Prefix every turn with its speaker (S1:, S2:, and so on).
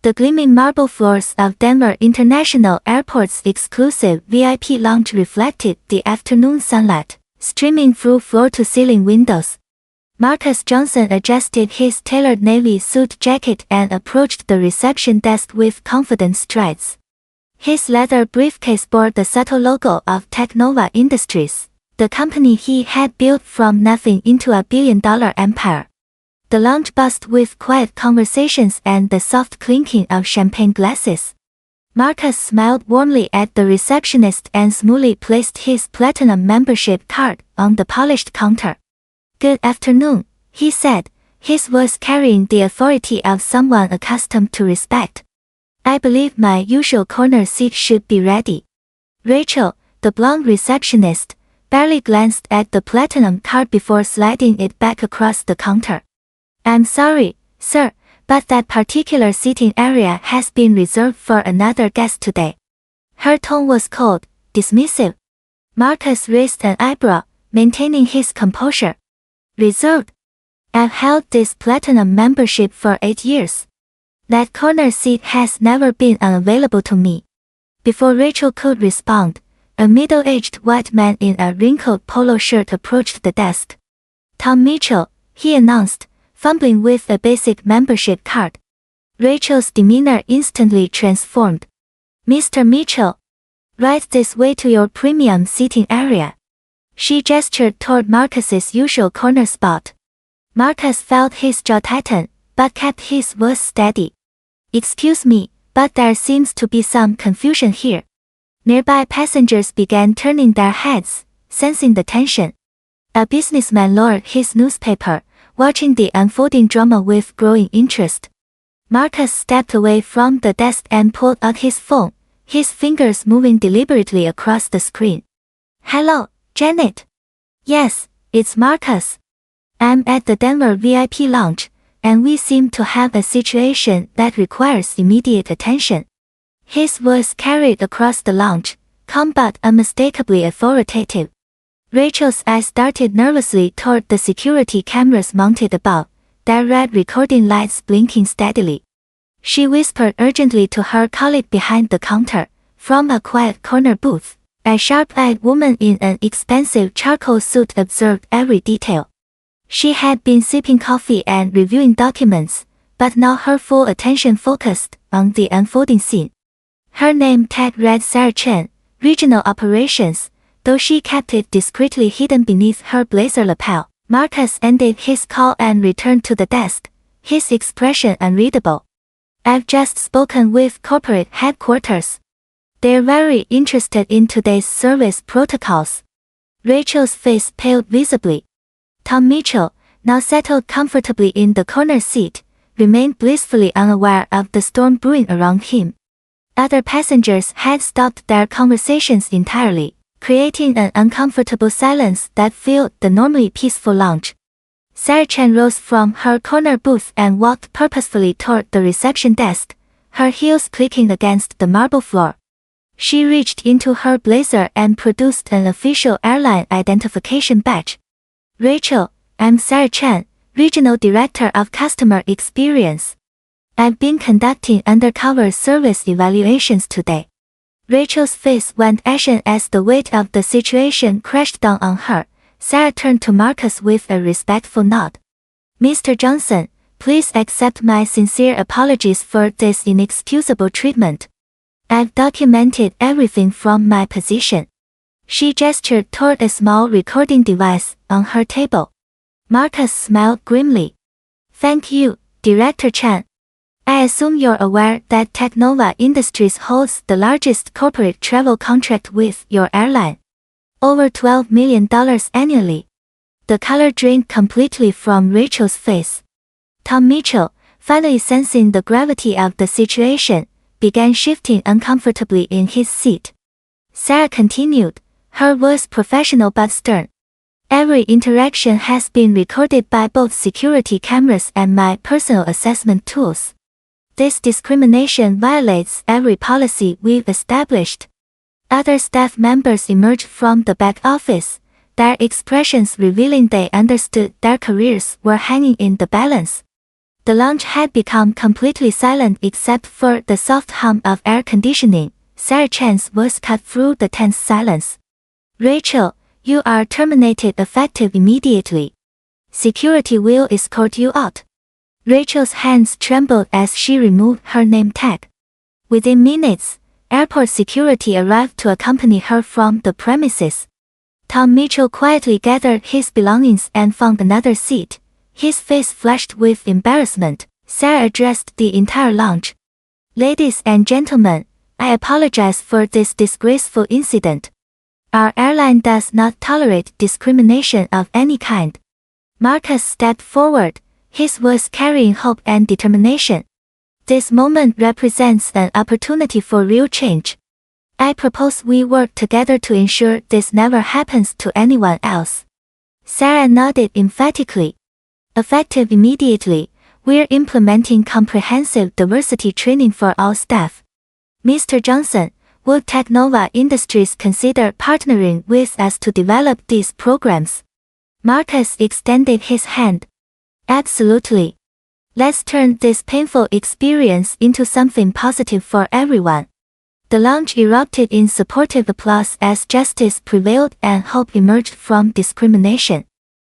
S1: The gleaming marble floors of Denver International Airport's exclusive VIP lounge reflected the afternoon sunlight, streaming through floor-to-ceiling windows. Marcus Johnson adjusted his tailored navy suit jacket and approached the reception desk with confident strides. His leather briefcase bore the subtle logo of Technova Industries, the company he had built from nothing into a billion-dollar empire. The lounge buzzed with quiet conversations and the soft clinking of champagne glasses. Marcus smiled warmly at the receptionist and smoothly placed his platinum membership card on the polished counter. "Good afternoon," he said, his voice carrying the authority of someone accustomed to respect. "I believe my usual corner seat should be ready." Rachel, the blonde receptionist, barely glanced at the platinum card before sliding it back across the counter. "I'm sorry, sir, but that particular seating area has been reserved for another guest today." Her tone was cold, dismissive. Marcus raised an eyebrow, maintaining his composure. "Reserved? I've held this platinum membership for 8 years. That corner seat has never been unavailable to me." Before Rachel could respond, a middle-aged white man in a wrinkled polo shirt approached the desk. "Tom Mitchell," he announced, fumbling with a basic membership card. Rachel's demeanor instantly transformed. "Mr. Mitchell, right this way to your premium seating area." She gestured toward Marcus's usual corner spot. Marcus felt his jaw tighten, but kept his voice steady. "Excuse me, but there seems to be some confusion here." Nearby passengers began turning their heads, sensing the tension. A businessman lowered his newspaper, watching the unfolding drama with growing interest. Marcus stepped away from the desk and pulled out his phone, his fingers moving deliberately across the screen. "Hello, Janet." "Yes, it's Marcus. I'm at the Denver VIP lounge, and we seem to have a situation that requires immediate attention." His voice carried across the lounge, calm but unmistakably authoritative. Rachel's eyes darted nervously toward the security cameras mounted above, their red recording lights blinking steadily. She whispered urgently to her colleague behind the counter. From a quiet corner booth, a sharp-eyed woman in an expensive charcoal suit observed every detail. She had been sipping coffee and reviewing documents, but now her full attention focused on the unfolding scene. Her name tag read Sarah Chen, Regional Operations, though she kept it discreetly hidden beneath her blazer lapel. Marcus ended his call and returned to the desk, his expression unreadable. "I've just spoken with corporate headquarters. They're very interested in today's service protocols." Rachel's face paled visibly. Tom Mitchell, now settled comfortably in the corner seat, remained blissfully unaware of the storm brewing around him. Other passengers had stopped their conversations entirely, creating an uncomfortable silence that filled the normally peaceful lounge. Sarah Chen rose from her corner booth and walked purposefully toward the reception desk, her heels clicking against the marble floor. She reached into her blazer and produced an official airline identification badge. "Rachel, I'm Sarah Chen, Regional Director of Customer Experience. I've been conducting undercover service evaluations today." Rachel's face went ashen as the weight of the situation crashed down on her. Sarah turned to Marcus with a respectful nod. "Mr. Johnson, please accept my sincere apologies for this inexcusable treatment. I've documented everything from my position." She gestured toward a small recording device on her table. Marcus smiled grimly. "Thank you, Director Chen. I assume you're aware that Technova Industries holds the largest corporate travel contract with your airline. Over $12 million annually." The color drained completely from Rachel's face. Tom Mitchell, finally sensing the gravity of the situation, began shifting uncomfortably in his seat. Sarah continued, her voice professional but stern. "Every interaction has been recorded by both security cameras and my personal assessment tools. This discrimination violates every policy we've established." Other staff members emerged from the back office, their expressions revealing they understood their careers were hanging in the balance. The lounge had become completely silent except for the soft hum of air conditioning. Sarah Chan's voice cut through the tense silence. "Rachel, you are terminated effective immediately. Security will escort you out." Rachel's hands trembled as she removed her name tag. Within minutes, airport security arrived to accompany her from the premises. Tom Mitchell quietly gathered his belongings and found another seat. His face flushed with embarrassment. Sarah addressed the entire lounge. "Ladies and gentlemen, I apologize for this disgraceful incident. Our airline does not tolerate discrimination of any kind." Marcus stepped forward, his voice carrying hope and determination. "This moment represents an opportunity for real change. I propose we work together to ensure this never happens to anyone else." Sarah nodded emphatically. "Effective immediately, we're implementing comprehensive diversity training for all staff. Mr. Johnson, would Technova Industries consider partnering with us to develop these programs?" Marcus extended his hand. "Absolutely. Let's turn this painful experience into something positive for everyone." The lounge erupted in supportive applause as justice prevailed and hope emerged from discrimination.